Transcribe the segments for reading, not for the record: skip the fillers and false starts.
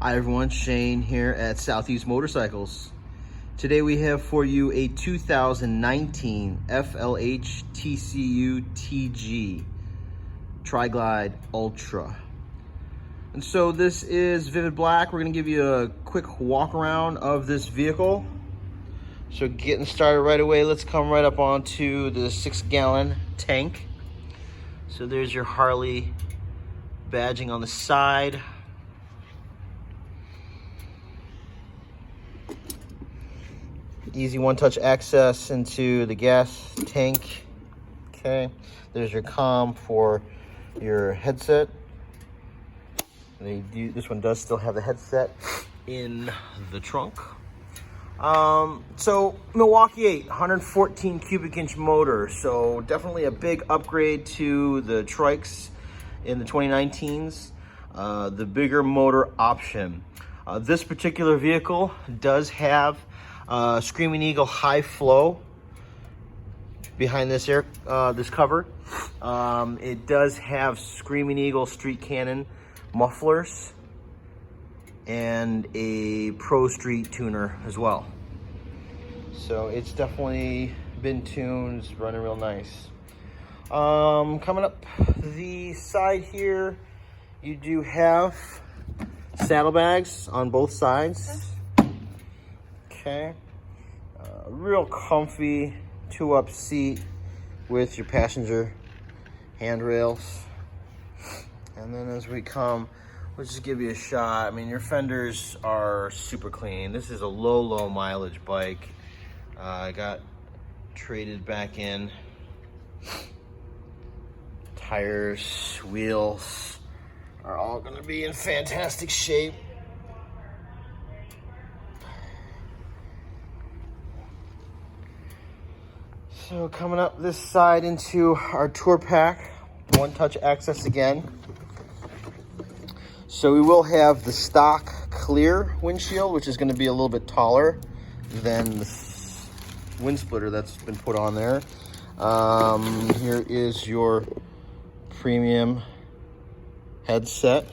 Hi everyone, Shane here at Southeast Motorcycles. Today we have for you a 2019 FLHTCUTG Tri Glide Ultra. And so this is Vivid Black. We're gonna give you a quick walk around of this vehicle. So getting started right away, let's come right up onto the 6-gallon tank. So there's your Harley badging on the side. Easy one-touch access into the gas tank. Okay, there's your comm for your headset. This one does still have the headset in the trunk. So Milwaukee 8, 114 cubic inch motor. So definitely a big upgrade to the trikes in the 2019s. The bigger motor option. This particular vehicle does have Screamin Eagle high flow behind this this cover. It does have Screamin Eagle Street Cannon mufflers and a Pro Street tuner as well. So it's definitely been tuned, running real nice. Coming up the side here, you do have saddlebags on both sides. Okay, real comfy 2-up seat with your passenger handrails. And then as we come, let's just give you a shot. I mean, your fenders are super clean. This is a low mileage bike. I got traded back in. Tires, wheels are all gonna be in fantastic shape. So coming up this side into our tour pack, one-touch access again. So we will have the stock clear windshield, which is going to be a little bit taller than the Windsplitter that's been put on there. Here is your premium headset.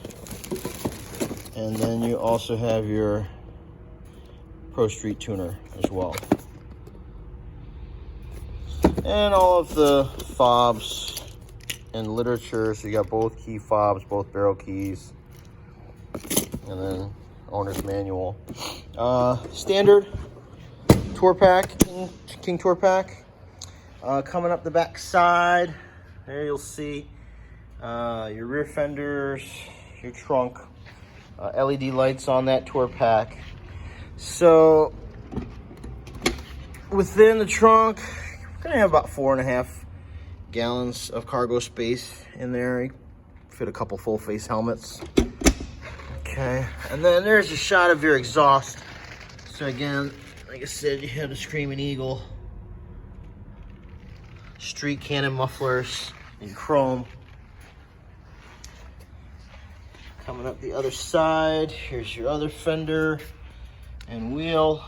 And then you also have your Pro Street tuner as well. And all of the fobs and literature. So you got both key fobs, both barrel keys, and then owner's manual. Standard tour pack, King tour pack. Coming up the back side, there you'll see your rear fenders, your trunk, LED lights on that tour pack. So within the trunk, gonna have about 4.5 gallons of cargo space in there. You fit a couple full face helmets. Okay, and then there's a shot of your exhaust. So again, like I said, you have the Screamin Eagle Street Cannon mufflers in chrome. Coming up the other side, here's your other fender and wheel.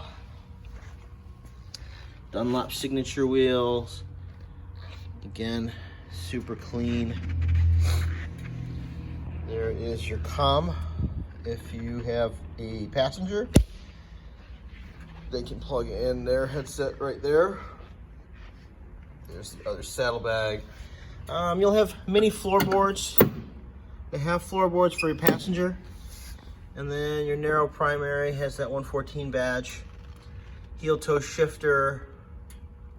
Dunlop signature wheels. Again, super clean. There is your comm. If you have a passenger, they can plug in their headset right there. There's the other saddlebag. You'll have mini floorboards. They have floorboards for your passenger. And then your narrow primary has that 114 badge. Heel toe shifter.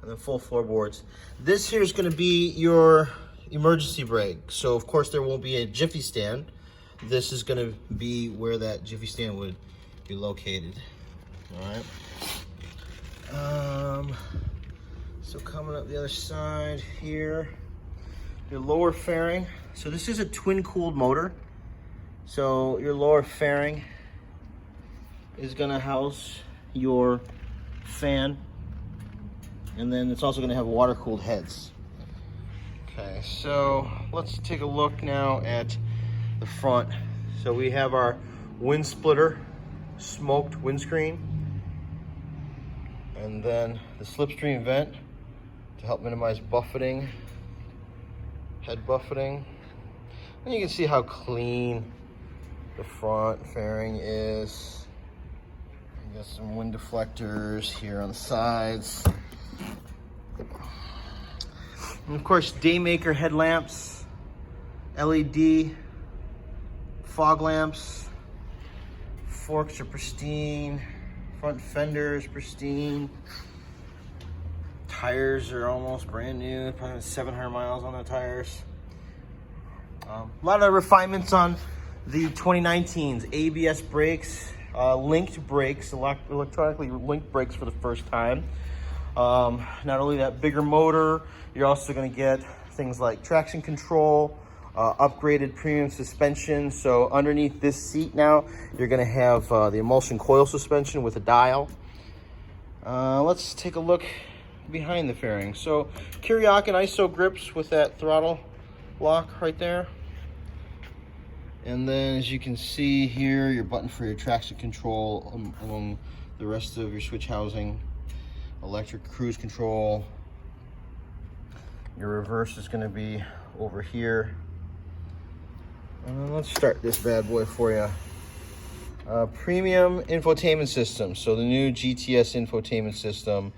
And then full floorboards. This here is going to be your emergency brake. So of course there won't be a jiffy stand. This is going to be where that jiffy stand would be located. All right. So coming up the other side here, your lower fairing. So this is a twin cooled motor. So your lower fairing is going to house your fan. And then it's also going to have water-cooled heads. Okay, so let's take a look now at the front. So we have our Windsplitter smoked windscreen. And then the slipstream vent to help minimize buffeting, head buffeting. And you can see how clean the front fairing is. You got some wind deflectors here on the sides. And of course, Daymaker headlamps, LED, fog lamps, forks are pristine, front fender is pristine. Tires are almost brand new, probably 700 miles on the tires. A lot of refinements on the 2019s. ABS brakes, linked brakes, electronically linked brakes for the first time. Not only that, bigger motor, you're also going to get things like traction control, upgraded premium suspension. So underneath this seat now, you're going to have the emulsion coil suspension with a dial. Let's take a look behind the fairing. So Kuryakyn ISO grips with that throttle lock right there. And then as you can see here, your button for your traction control among the rest of your switch housing, electric cruise control. Your reverse is going to be over here. Let's start this bad boy for you. Premium infotainment system. So the new GTS infotainment system,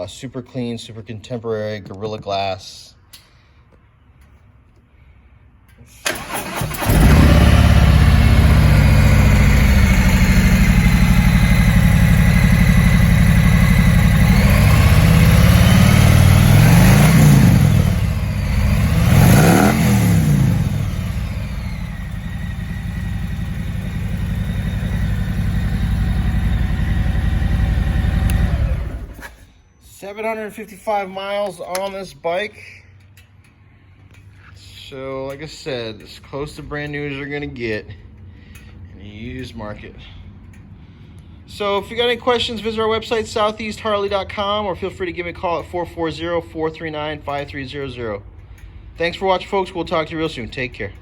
super clean, super contemporary, Gorilla Glass. 755 miles on this bike. So like I said, as close to brand new as you're gonna get in a used market. So if you got any questions, visit our website, southeastharley.com, or feel free to give me a call at 440-439-5300. Thanks for watching, folks. We'll talk to you real soon. Take care.